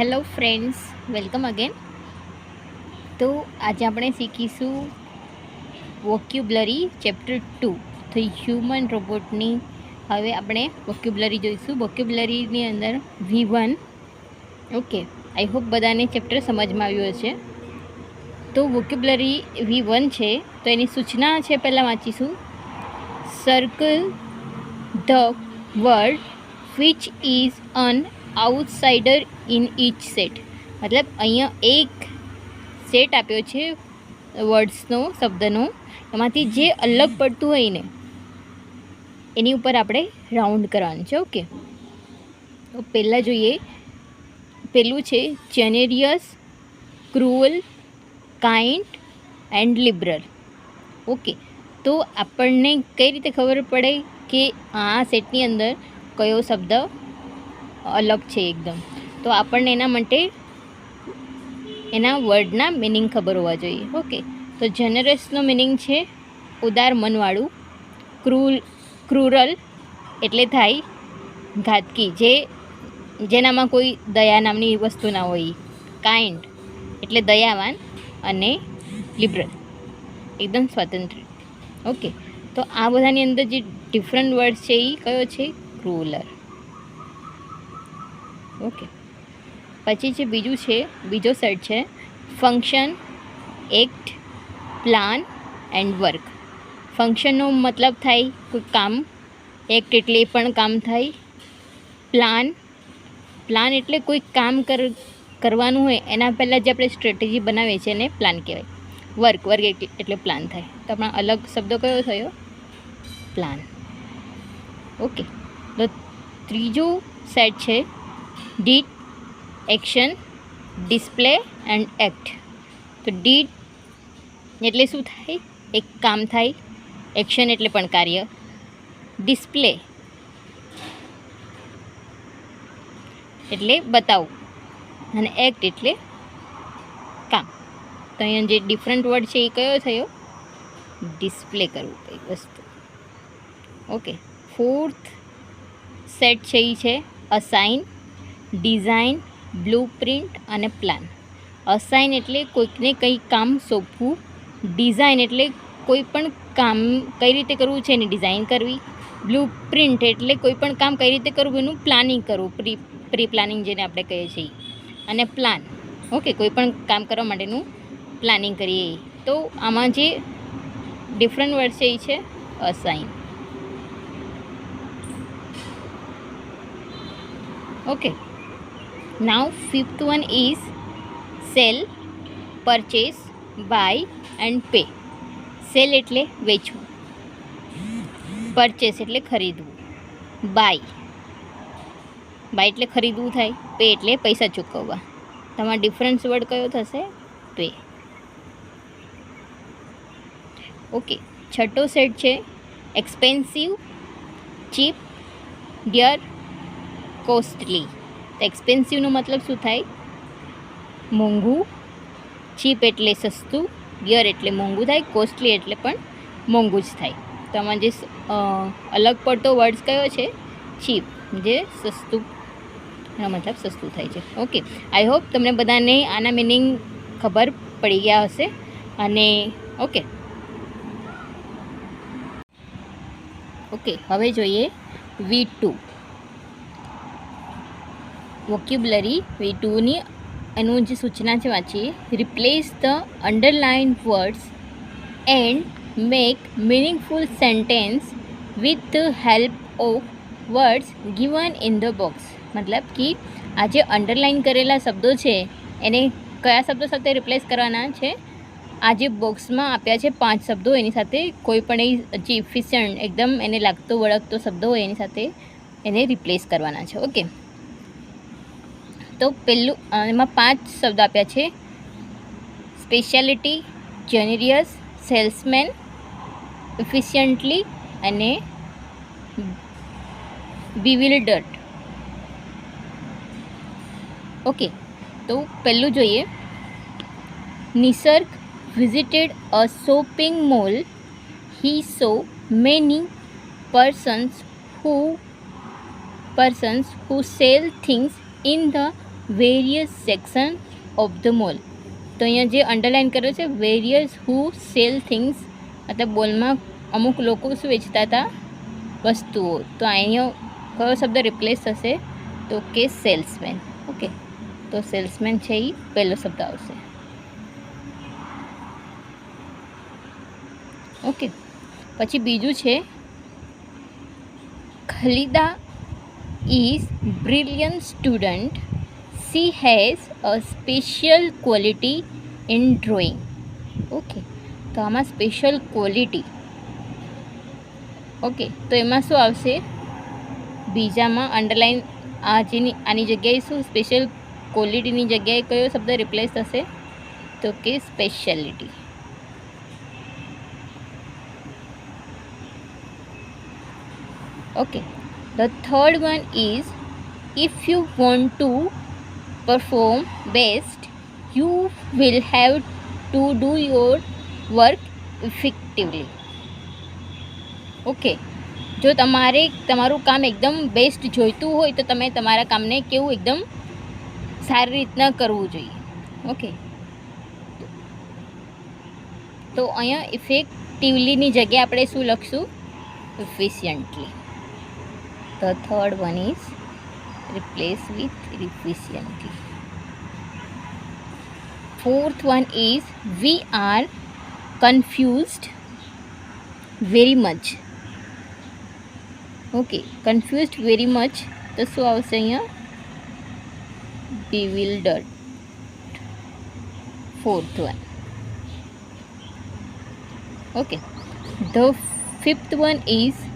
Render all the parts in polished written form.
Hello friends, welcome again. તો આજે આપણે શીખીશું વોક્યુબ્લરી ચેપ્ટર 2 ધ હ્યુમન રોબોટની. હવે આપણે વોક્યુબ્લરી જોઈશું. વોક્યુબ્લરીની અંદર V1. ઓકે, આઈ હોપ બધાને ચેપ્ટર સમજમાં આવ્યું હશે. તો વોક્યુબ્લરી V1 છે, તો એની સૂચના છે પહેલાં વાંચીશું. Circle the word which is an outsider in each set. મતલબ અહીંયા એક સેટ આપ્યો છે વર્ડ્સનો, શબ્દનો. એમાંથી જે અલગ પડતું હોય ને એની ઉપર આપણે રાઉન્ડ કરવાનું છે. ઓકે, તો પહેલાં જોઈએ. પહેલું છે જેનેરિયસ, ક્રૂઅલ, કાઇન્ડ એન્ડ લિબરલ. ઓકે, તો આપણને કઈ રીતે ખબર પડે કે આ સેટની અંદર કયો શબ્દ અલગ છે એકદમ? તો આપણને એના માટે એના વર્ડના મિનિંગ ખબર હોવા જોઈએ. ઓકે, તો જનરસનો મિનિંગ છે ઉદાર મનવાળું. ક્રૂરલ એટલે થાય ઘાતકી, જેનામાં કોઈ દયા નામની વસ્તુ ના હોય. કાઇન્ડ એટલે દયાવાન. અને લિબરલ એકદમ સ્વતંત્ર. ઓકે, તો આ બધાની અંદર જે ડિફરન્ટ વર્ડ છે એ કયો છે? ક્રૂરલ. ઓકે, પછી જે બીજો સેટ છે function, act, plan and work. ફંક્શનનો મતલબ થાય કોઈ કામ. એક્ટ એટલે એ પણ કામ થાય. પ્લાન એટલે કોઈ કામ કરવાનું હોય એના પહેલાં જે આપણે સ્ટ્રેટેજી બનાવીએ છીએ એને પ્લાન કહેવાય. વર્ક એટલે પ્લાન થાય. તો આપણા અલગ શબ્દો કયો થયો? પ્લાન. ઓકે, તો ત્રીજો સેટ છે did, action, display and act. તો ડીડ એટલે શું થાય? એક કામ થાય. એક્શન એટલે પણ કાર્ય. ડિસ્પ્લે એટલે બતાવવું. અને એક્ટ એટલે કામ. તો અહીંયા જે ડિફરન્ટ વર્ડ છે એ કયો થયો? ડિસ્પ્લે કરવું કંઈ વસ્તુ. ઓકે, ફોર્થ સેટ છે એ છે અસાઇન, ડિઝાઇન, બ્લુ પ્રિન્ટ અને પ્લાન. અસાઇન એટલે કોઈકને કંઈ કામ સોંપવું. ડિઝાઇન એટલે કોઈ પણ કામ કઈ રીતે કરવું છે એની ડિઝાઇન કરવી. બ્લુ પ્રિન્ટ એટલે કોઈ પણ કામ કઈ રીતે કરવું એનું પ્લાનિંગ કરવું, પ્રી પ્લાનિંગ જેને આપણે કહીએ છીએ. અને પ્લાન, ઓકે, કોઈ પણ કામ કરવા માટેનું પ્લાનિંગ કરીએ. તો આમાં જે ડિફરન્ટ વર્ડ છે એ છે assign. Okay, now fifth one is sell, purchase, buy and pay. Sell એટલે વેચવું. પરચેસ એટલે ખરીદવું. બાય એટલે ખરીદવું થાય. પે એટલે પૈસા ચૂકવવા. તમારો ડિફરન્સ વર્ડ કયો થશે? પે. ઓકે, છઠ્ઠો સેટ છે એક્સપેન્સિવ, ચીપ, ડિયર, કોસ્ટલી. તો એક્સપેન્સિવનો મતલબ શું થાય? મોંઘું. ચીપ એટલે સસ્તું. ડિયર એટલે મોંઘું થાય. કોસ્ટલી એટલે પણ મોંઘું જ થાય. તો આમાં જે અલગ પડતો વર્ડ્સ કયો છે? ચીપ, જે સસ્તું, એનો મતલબ સસ્તું થાય છે. ઓકે, આઈ હોપ તમને બધાને આના મિનિંગ ખબર પડી ગયા હશે. અને ઓકે, હવે જોઈએ V2 વોક્યુબ્લરી. V2ની એનું જે સૂચના છે વાંચીએ. Replace the underline words and make meaningful sentence with the help of words given in the box. મતલબ કે આ જે અંડરલાઇન કરેલા શબ્દો છે એને કયા શબ્દો સાથે રિપ્લેસ કરવાના છે? આ જે બોક્સમાં આપ્યા છે 5 શબ્દો, એની સાથે કોઈ પણ જે ઇફિશિયન્ટ એકદમ એને લાગતો વળગતો શબ્દો હોય એની સાથે એને રિપ્લેસ કરવાના છે. ઓકે, તો પહેલું એમાં 5 શબ્દ આપ્યા છે: સ્પેશિયાલિટી, જેનેરિયસ, સેલ્સમેન, એફિશિયન્ટલી અને bewildered. ઓકે, તો પહેલું જોઈએ. નિસર્ગ visited a shopping mall. He saw many persons who sell things in the various section of the mall. તો અહીંયા જે અંડરલાઇન કર્યો છે વેરિયસ હુ સેલ થિંગ્સ, મતલબ મોલમાં અમુક લોકો શું વેચતા હતા? વસ્તુઓ. તો અહીંયા કયો શબ્દ રિપ્લેસ થશે? તો કે સેલ્સમેન. ઓકે, તો સેલ્સમેન છે એ પહેલો શબ્દ આવશે. ઓકે, પછી બીજું છે Khalida is brilliant student, she has a special quality in drawing. Okay, તો આમાં સ્પેશિયલ ક્વોલિટી. ઓકે, તો એમાં શું આવશે? બીજામાં અંડરલાઇન આની જગ્યાએ શું સ્પેશિયલ ક્વોલિટીની જગ્યાએ કયો શબ્દ રિપ્લેસ થશે? તો કે speciality. Okay, the third one is if you want to perform best, you will have to do your work effectively. Okay, જો તમારે તમારું કામ એકદમ બેસ્ટ જોઈતું હોય તો તમે તમારા કામને કેવું એકદમ સારી રીતના કરવું જોઈએ. ઓકે, તો અહીંયા ઇફેક્ટિવલીની જગ્યાએ આપણે શું લખશું? Efficiently. The third one is replace with efficiently. Fourth one is we are confused very much. Okay, confused very much. તો શું આવશે અહીંયા? bewildered. Fourth one. Okay, the fifth one is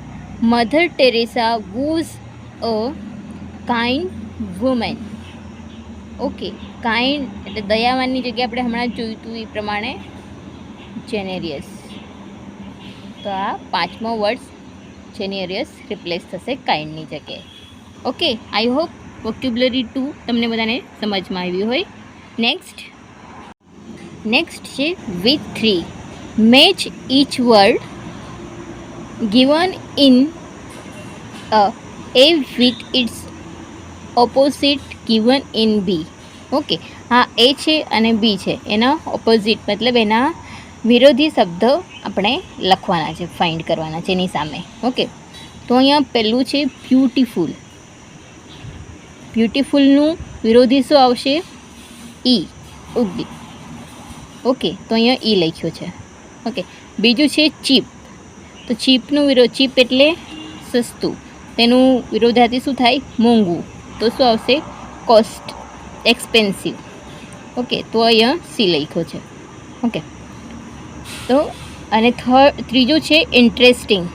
Mother Teresa was a kind woman. Okay, kind એટલે દયાવાનની જગ્યાએ આપણે હમણાં જોયું હતું એ પ્રમાણે જેનેરિયસ. તો આ પાંચમો વર્ડ જેનેરિયસ રિપ્લેસ થશે કાઇન્ડની જગ્યાએ. ઓકે, આઈ હોપ વોકેબ્યુલરી 2 તમને બધાને સમજમાં આવ્યું હોય. નેક્સ્ટ છે with 3. Match each word given in A with its opposite given in B. Okay, હા એ છે અને બી છે, એના ઓપોઝિટ મતલબ એના વિરોધી શબ્દ આપણે લખવાના છે, ફાઇન્ડ કરવાના છે એની સામે. ઓકે, તો અહીંયા પહેલું છે બ્યુટીફુલ. બ્યુટીફુલનું વિરોધી શું આવશે? ઈ, ઉગી. ઓકે, તો અહીંયા ઈ લખ્યો છે. ઓકે, બીજું છે ચીપ. તો ચીપનું ચીપ એટલે સસ્તું, તેનું વિરોધાર્થી શું થાય? મોંઘું. તો શું આવશે? Cost, expensive. ઓકે, તો અહીંયા સી લખ્યો છે. ઓકે, તો અને ત્રીજું છે ઇન્ટરેસ્ટિંગ.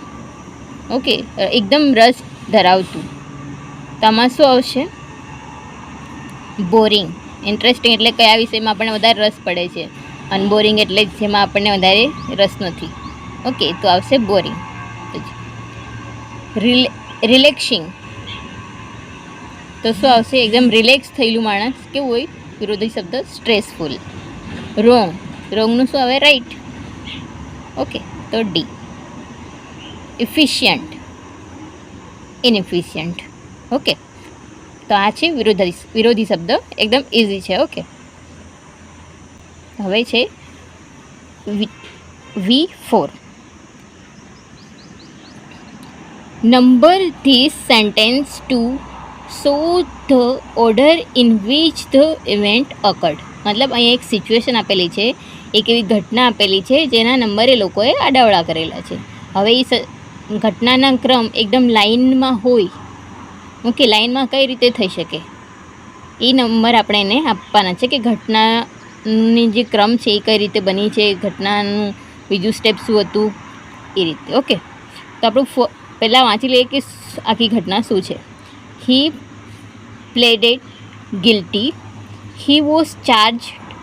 ઓકે, એકદમ રસ ધરાવતું. તો આમાં શું આવશે? બોરિંગ. ઇન્ટરેસ્ટિંગ એટલે કયા વિષયમાં આપણને વધારે રસ પડે છે, અનબોરિંગ એટલે જેમાં આપણને વધારે રસ નથી. ઓકે, તો આવશે બોરિંગ. રિલેક્સિંગ. તો શું આવશે? એકદમ રિલેક્સ થયેલું માણસ કેવું હોય? વિરોધી શબ્દ સ્ટ્રેસફુલ. રોંગ. રોંગનું શું આવે? રાઈટ. ઓકે, તો ડી. Efficient, inefficient. ઓકે, તો આ છે વિરોધી શબ્દ, એકદમ ઇઝી છે. ઓકે, હવે છે V4. Number this sentence to show the order in which the event occurred. મતલબ અહીંયા એક સિચ્યુએશન આપેલી છે, એક એવી ઘટના આપેલી છે જેના નંબરે લોકોએ આડાવડા કરેલા છે. હવે એ ઘટનાના ક્રમ એકદમ લાઇનમાં હોય. ઓકે, લાઇનમાં કઈ રીતે થઈ શકે? એ નંબર આપણે એને આપવાના છે કે ઘટનાની જે ક્રમ છે એ કઈ રીતે બની છે, ઘટનાનું બીજું સ્ટેપ શું હતું એ રીતે. ઓકે, તો આપણું પહેલાં વાંચી લઈએ કે આખી ઘટના શું છે. He pleaded guilty. He was charged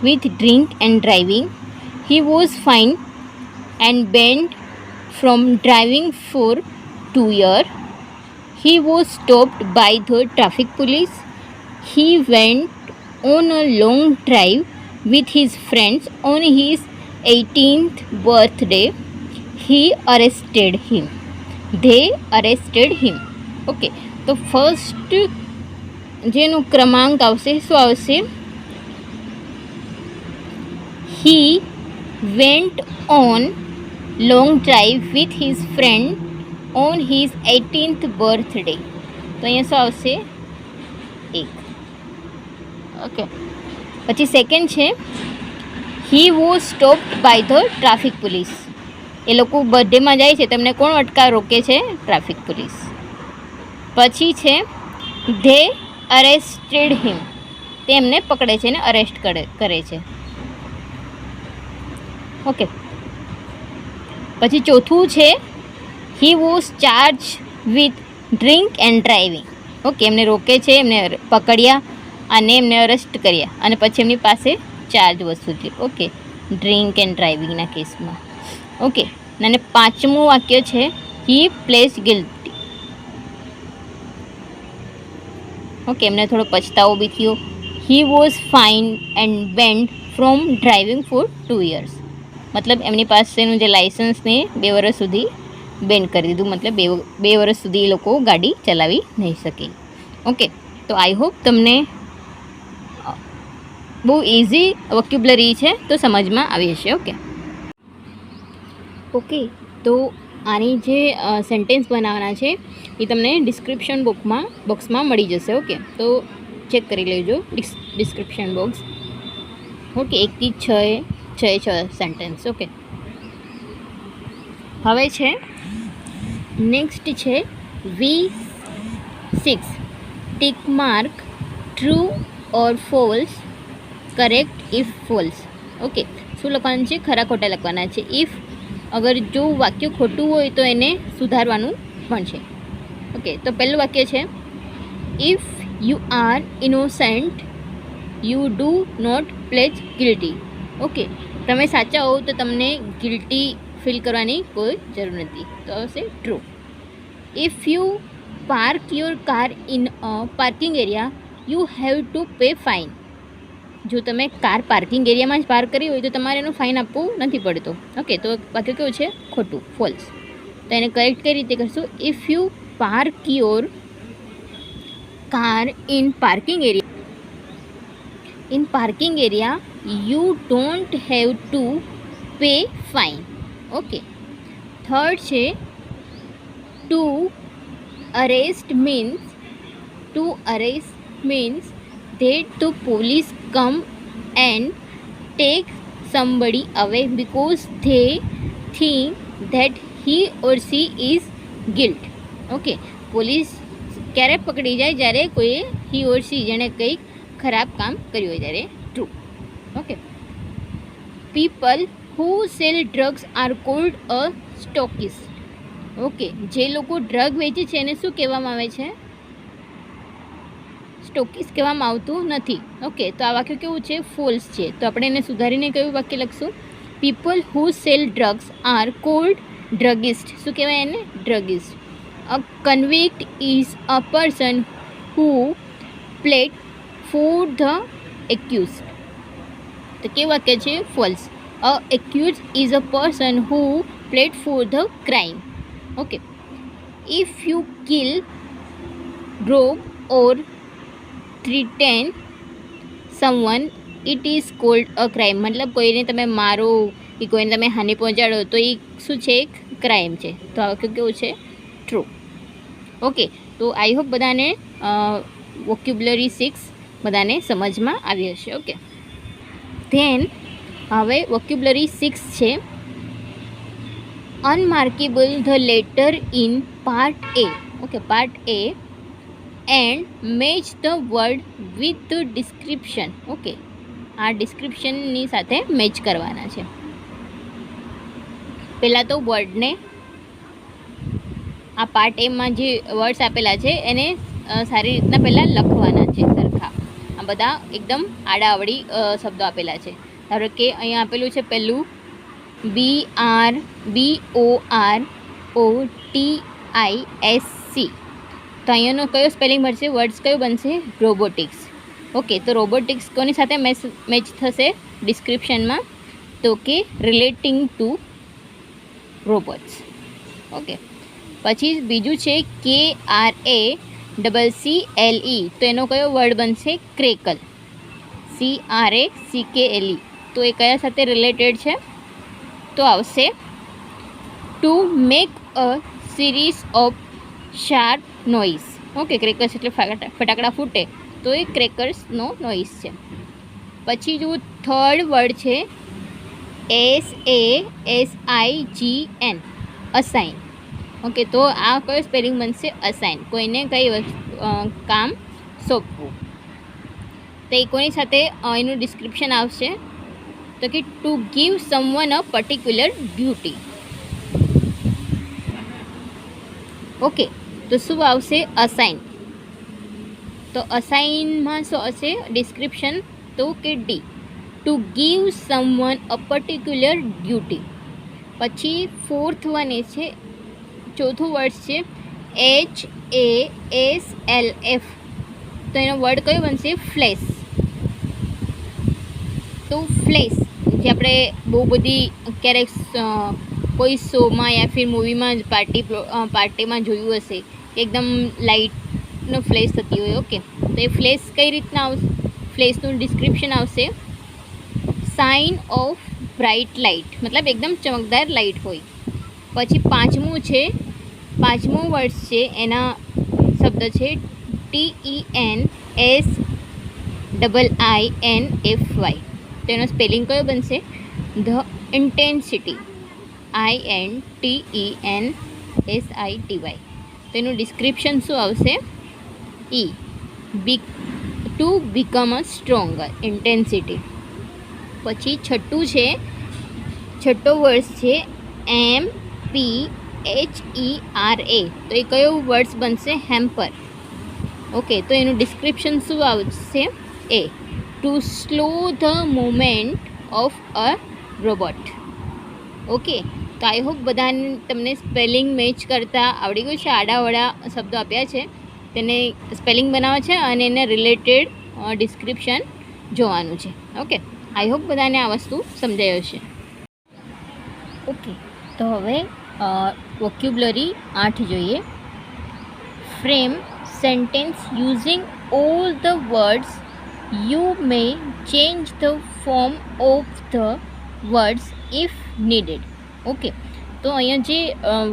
with drink and driving. He was fined and banned from driving for 2 years. He was stopped by the traffic police. He went on a long drive with his friends on his 18th birthday. He arrested him. They arrested him. Okay, તો first જેનું ક્રમાંક આવશે શું આવશે? He went on long drive with his friend on his 18th birthday. તો અહીંયા શું આવશે? 1. ઓકે. પછી સેકન્ડ છે he was stopped by the traffic police. એ લોકો બર્થડેમાં જાય છે, તમને કોણ રોકે છે? Traffic police. પછી છે ધે અરેસ્ટેડ હિમ. તે એમને પકડે છે ને અરેસ્ટ કરે છે. ઓકે. પછી ચોથું છે he was charge with drink and driving. Okay, એમને રોકે છે, એમને પકડ્યા અને એમને અરેસ્ટ કર્યા અને પછી એમની પાસે ચાર્જ વસૂલ છે. ઓકે, ડ્રિંક એન્ડ ડ્રાઇવિંગના કેસમાં. ઓકે, અને પાંચમું વાક્ય છે હી પ્લેસ ગિલ્ટી. ઓકે, એમને થોડો પછતાવો બી થયો. He was fined and banned from driving for 2 years. મતલબ એમની પાસેનું જે લાઇસન્સને 2 વર્ષ સુધી બેન્ડ કરી દીધું. મતલબ 2 વર્ષ સુધી એ લોકો ગાડી ચલાવી નહીં શકે. ઓકે, તો આઈ હોપ તમને બહુ ઇઝી વોકેબ્યુલરી છે તો સમજમાં આવી હશે. ઓકે, તો આની જે સેન્ટેન્સ બનાવવાના છે એ તમને ડિસ્ક્રિપ્શન બોક્સમાં મળી જશે. ઓકે, તો ચેક કરી લેજો ડિસ્ક્રિપ્શન બોક્સ. ઓકે, 1 થી 6 સેન્ટેન્સ. ઓકે, હવે છે નેક્સ્ટ છે V6 tick mark true or false, correct if false. Okay, શું લખવાનું છે? ખરા ખોટા લખવાના છે. ઇફ અગર જો વાક્ય ખોટું હોય તો એને સુધારવાનું પણ છે. ઓકે, તો પહેલું વાક્ય છે if you are innocent you do not pledge guilty. Okay, તમે સાચા હો તો તમને ગિલ્ટી ફીલ કરવાની કોઈ જરૂર નથી. તો આવશે true. If you park your car in a parking area you have to pay fine. જો તમે કાર પાર્કિંગ એરિયામાં જ પાર્ક કરી હોય તો તમારે એનું ફાઇન આપવું નથી પડતો. ઓકે, તો વાક્ય કેવું છે? ખોટું, ફોલ્સ. તો એને કરેક્ટ કઈ રીતે કરશું? If you park your car in parking area you don't have to pay fine. Okay. Third છે to arrest means that the police come and take somebody away because they think that he or she is guilt. Okay, police ક્યારે પકડી જાય? જ્યારે કોઈ he or she જેણે કંઈક ખરાબ કામ કર્યું હોય ત્યારે. True. Okay. People who sell drugs are called a stockist. Okay, જે લોકો ડ્રગ વેચે છે એને શું કહેવામાં આવે છે? સ્ટોકિસ કહેવામાં આવતું નથી. ઓકે, તો આ વાક્ય કેવું છે? ફોલ્સ છે. તો આપણે એને સુધારીને કયું વાક્ય લખશું? People who sell drugs are called druggist. શું કહેવાય એને? Druggist. A convict is a person who pled for the accused. તો કેવું વાક્ય છે? False. A accused is a person who pled for the crime. Okay. If you kill, rob or threaten someone it is called a crime. મતલબ કોઈને તમે મારો કે કોઈને તમે હાનિ પહોંચાડો તો એ શું છે? એક ક્રાઇમ છે. તો આ કેવું છે? ટ્રુ. ઓકે, તો આઈ હોપ બધાને વોકેબ્યુલરી 6 બધાને સમજમાં આવી હશે. ઓકે, ધેન હવે વોકેબ્યુલરી 6 છે અનમાર્કેબલ the letter in part A. Okay, part A and match the word with the description. Okay, આ ડિસ્ક્રિપ્શનની સાથે મેચ કરવાના છે. પહેલાં તો વર્ડને આ પાર્ટ એમાં જે વર્ડ્સ આપેલા છે એને સારી રીતના પહેલાં લખવાના છે સરખા. આ બધા એકદમ આડાઅવળી શબ્દો આપેલા છે. ધારો કે અહીંયા આપેલું છે પહેલું BRBOROTISC. તો અહીંયાનો કયો સ્પેલિંગ મળશે? વર્ડ્સ કયો બનશે? રોબોટિક્સ. ઓકે, તો રોબોટિક્સ કોની સાથે મેચ થશે ડિસ્ક્રિપ્શનમાં? તો કે રિલેટિંગ ટુ રોબોટ્સ. ઓકે, પછી બીજું છે KRA CCLE, તો એનો કયો વર્ડ બનશે? ક્રેકલ. CRACKLE, તો એ કયા સાથે રિલેટેડ છે? તો આવશે to make a series of sharp noise. Okay, crackers એટલે ફટાકડા ફૂટે, તો એ ક્રેકર્સનો નોઇઝ છે. પછી જો થર્ડ વર્ડ છે SASIGN, અસાઇન. ઓકે, તો આ કયો સ્પેલિંગ બનશે? અસાઇન. કોઈને કઈ કામ સોંપવું. તો એ કોની સાથે એનું ડિસ્ક્રિપ્શન આવશે? તો કે to give someone a particular duty. Okay, તો શું આવશે? અસાઇન. તો અસાઇનમાં શું હશે ડિસ્ક્રિપ્શન? તો કે D, to give someone a particular duty. પછી ફોર્થ વન એ છે, ચોથું વર્ડ છે HASLF, તો એનો વર્ડ કયો બનશે? ફ્લેશ. તો ફ્લેશ જે આપણે બહુ બધી ક્યારેક કોઈ શોમાં યા ફિર મૂવીમાં પાર્ટીમાં જોયું હશે કે એકદમ લાઇટનો ફ્લેશ થતી હોય. ઓકે, તો એ ફ્લેશ કઈ રીતના આવશે? ફ્લેશનું ડિસ્ક્રિપ્શન આવશે સાઇન ઓફ બ્રાઇટ લાઇટ, મતલબ એકદમ ચમકદાર લાઇટ હોય. પછી પાંચમું વર્ડ છે, એના શબ્દ છે TENSIINFY, તો એનો સ્પેલિંગ કયો બનશે? The intensity. INTENSITY, તો એનું ડિસ્ક્રિપ્શન શું આવશે? To become a stronger, intensity. પછી છઠ્ઠો વર્ડ છે HERA, તો એ કયો વર્ડ્સ બનશે? હેમ્પર. ઓકે, તો એનું ડિસ્ક્રિપ્શન શું આવશે? Two slow the movement of a robot. Okay, તો આઈ હોપ બધાને તમને સ્પેલિંગ મેચ કરતાં આવડી ગયું છે. આડાવડા શબ્દો આપ્યા છે, તેને સ્પેલિંગ બનાવવા છે અને એને રિલેટેડ ડિસ્ક્રિપ્શન જોવાનું છે. ઓકે, આઈ હોપ બધાને આ વસ્તુ સમજાયો છે. ઓકે, તો હવે વોક્યુબ્લરી 8 જોઈએ. Frame sentence using all the words. You may change the form of the words if needed. Okay, તો અહીંયા જે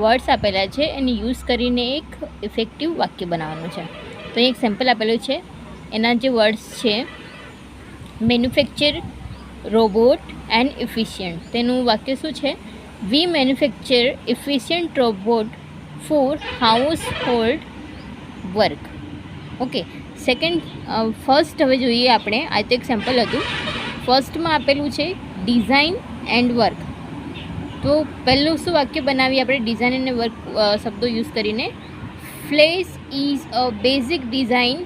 વર્ડ્સ આપેલા છે એને યુઝ કરીને એક ઇફેક્ટિવ વાક્ય બનાવવાનું છે. તો એક સેમ્પલ આપેલું છે, એના જે વર્ડ્સ છે મેન્યુફેક્ચર રોબોટ એન્ડ ઇફિશિયન્ટ. તેનું વાક્ય શું છે? We manufacture efficient robot for household work. Okay, first હવે જોઈએ આપણે. આ તો એક સેમ્પલ હતું. ફર્સ્ટમાં આપેલું છે ડિઝાઇન એન્ડ વર્ક. તો પહેલું શું વાક્ય બનાવીએ આપણે ડિઝાઇન અને વર્ક શબ્દો યુઝ કરીને? Flash is a basic design,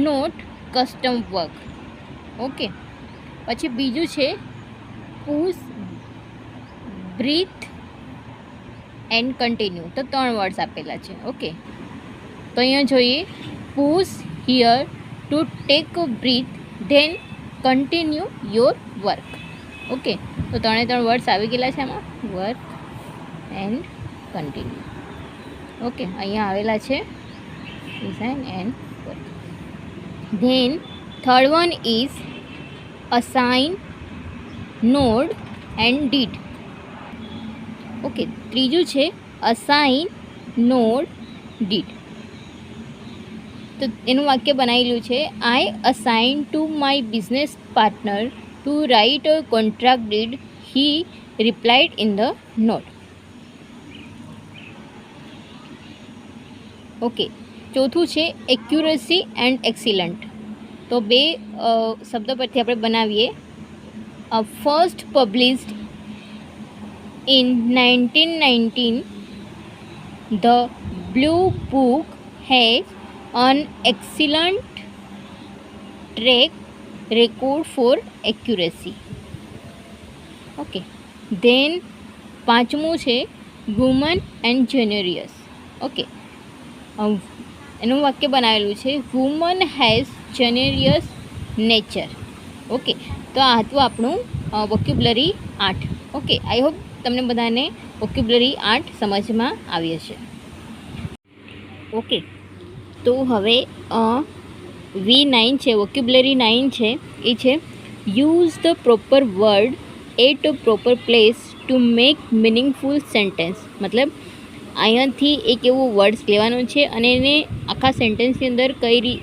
not custom work. Okay, પછી બીજું છે પુશ, બ્રીથ એન્ડ કન્ટિન્યુ. તો 3 વર્ડ્સ આપેલા છે. ઓકે, તો અહીંયા જોઈએ push here to take a breath, then continue your work. Okay, તો 3 વર્ડ્સ આવી ગયેલા છે આમાં, વર્ક એન્ડ કન્ટિન્યુ. ઓકે, અહીંયા આવેલા છે design and work. Than third one is assign, node and did. Okay, ત્રીજું છે અસાઇન, નોડ, ડીડ. તો એનું વાક્ય બનાવેલું છે I assign to my business partner to write a contract deed, he replied in the note. Okay, ચોથું છે accuracy and excellent. તો 2 શબ્દો પરથી આપણે બનાવીએ. First published in 1919, the blue book has an excellent track record for accuracy. Okay, then પાંચમું છે woman and જેનરિયસ. Okay, એનું વાક્ય બનાવેલું છે વુમન હેઝ જેનરિયસ નેચર. ઓકે, તો આ હતું આપણું વોક્યુબ્લરી 8. ઓકે, આઈ હોપ તમને બધાને વોક્યુબ્લરી 8 સમજમાં આવી હશે. ઓકે, તો હવે V9 છે, વોકેબ્યુલરી 9 છે, એ છે use the proper word at a proper place to make meaningful sentence. મતલબ અહીંયાથી એક એવું વર્ડ્સ લેવાનું છે અને એને આખા સેન્ટેન્સની અંદર કઈ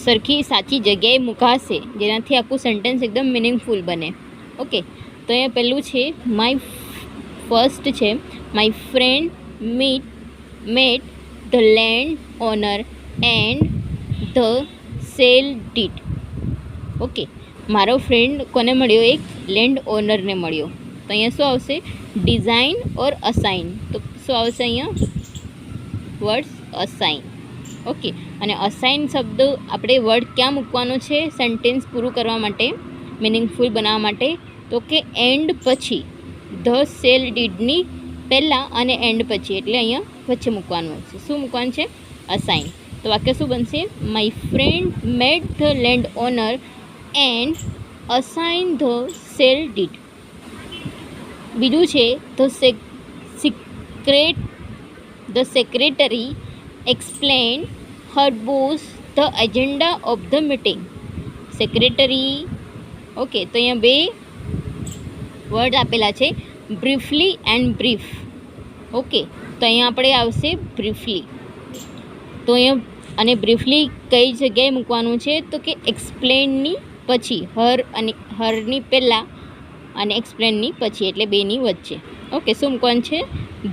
સરખી સાચી જગ્યાએ મુકાશે જેનાથી આખું સેન્ટેન્સ એકદમ મિનિંગફુલ બને. ઓકે, તો અહીંયા પહેલું છે ફર્સ્ટ છે my friend met the landowner and the sale deed. Okay, મારો ફ્રેન્ડ કોને મળ્યો? એક લેન્ડ ઓનરને મળ્યો. તો અહીંયા શું આવશે? ડિઝાઇન ઓર અસાઇન. તો શું આવશે અહીંયા? Words assign. ઓકે, અને અસાઇન શબ્દ આપણે વર્ડ ક્યાં મૂકવાનો છે સેન્ટેન્સ પૂરું કરવા માટે, મિનિંગફુલ બનાવવા માટે? તો કે એન્ડ પછી, ધ સેલ ડીડની પહેલાં અને એન્ડ પછી, એટલે અહીંયા વચ્ચે મૂકવાનું છે. શું મૂકવાનું છે? અસાઇન. તો વાક્ય શું બનશે? My friend met the landowner and assign the sale deed. બીજું છે the secretary explain her boss the agenda of the meeting. Secretary. Okay, તો અહીંયા બે વર્ડ આપેલા છે, બ્રીફલી એન્ડ બ્રીફ. ઓકે, તો અહીંયા આપણે આવશે બ્રીફલી. તો અહીંયા અને બ્રીફલી કઈ જગ્યાએ મૂકવાનું છે? તો કે એક્સપ્લેનની પછી, હરની પહેલાં અને એક્સપ્લેનની પછી, એટલે બેની વચ્ચે. ઓકે, શું મૂકવાનું છે?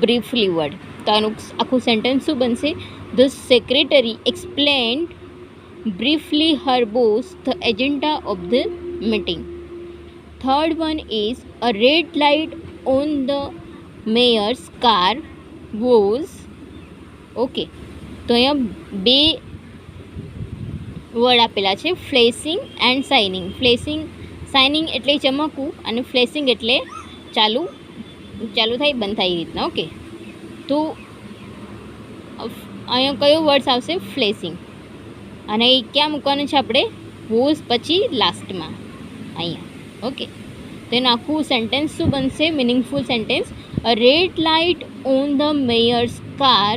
Briefly word. તો આનું આખું સેન્ટેન્સ શું બનશે? The secretary explained briefly her boss the agenda of the meeting. Third one is a red light on the mayor's car was. Okay, તો અહીંયા બે વર્ડ આપેલા છે, ફ્લેશિંગ એન્ડ શાઇનિંગ. શાઇનિંગ એટલે ચમકવું અને ફ્લેશિંગ એટલે ચાલુ થાય બંધ થાય એ રીતના. ઓકે, તો અહીંયા કયો વર્ડ્સ આવશે? ફ્લેશિંગ. અને એ ક્યાં મૂકવાનું છે આપણે? વોઝ પછી લાસ્ટમાં અહીંયા. ઓકે, તો એનું આખું સેન્ટેન્સ શું બનશે? Meaningful sentence. A red light on the mayor's car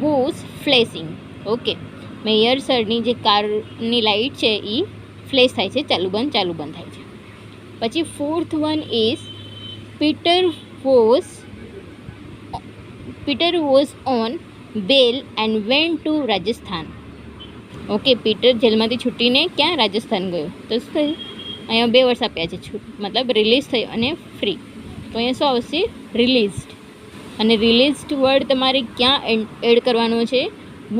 was flashing. Okay, mayor સરની જે કારની લાઇટ છે એ ફ્લેશ થાય છે, ચાલુ બંધ થાય છે. પછી fourth one is Peter was on bell and went to Rajasthan. Okay, Peter જેલમાંથી છૂટીને ક્યાં? રાજસ્થાન ગયો. તો શું થયું? અહીંયા બે વર્ષ આપ્યા છે, મતલબ રિલીઝ થયો અને ફ્રી. તો અહીંયા શું આવશે? રિલીઝડ. અને રિલીઝડ વર્ડ તમારે ક્યાં એડ કરવાનો છે?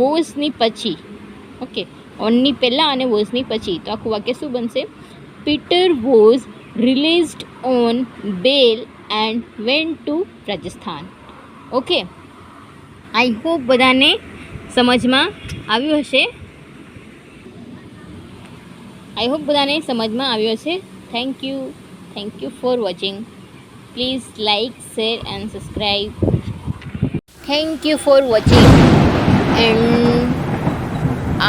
વોઝની પછી. ઓકે, ઓનની પહેલાં અને વોઝની પછી. તો આખું વાક્ય શું બનશે? Peter was released on bell and went to Rajasthan. Okay, I hope બધાને સમજમાં આવ્યું હશે. Thank you for watching. Please like, share and subscribe. Thank you for watching. And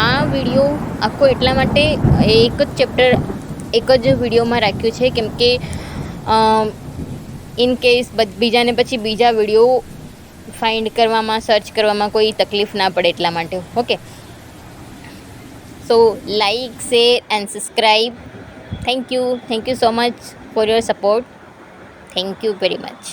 આ વિડીયો આખો એટલા માટે એક જ ચેપ્ટર એક જ વિડીયોમાં રાખ્યું છે કેમ કે ઇન કેસ બીજાને પછી બીજા વિડીયો ફાઇન્ડ કરવામાં, સર્ચ કરવામાં કોઈ તકલીફ ના પડે એટલા માટે. Okay, so like, share and subscribe. Thank you so much for your support. Thank you very much.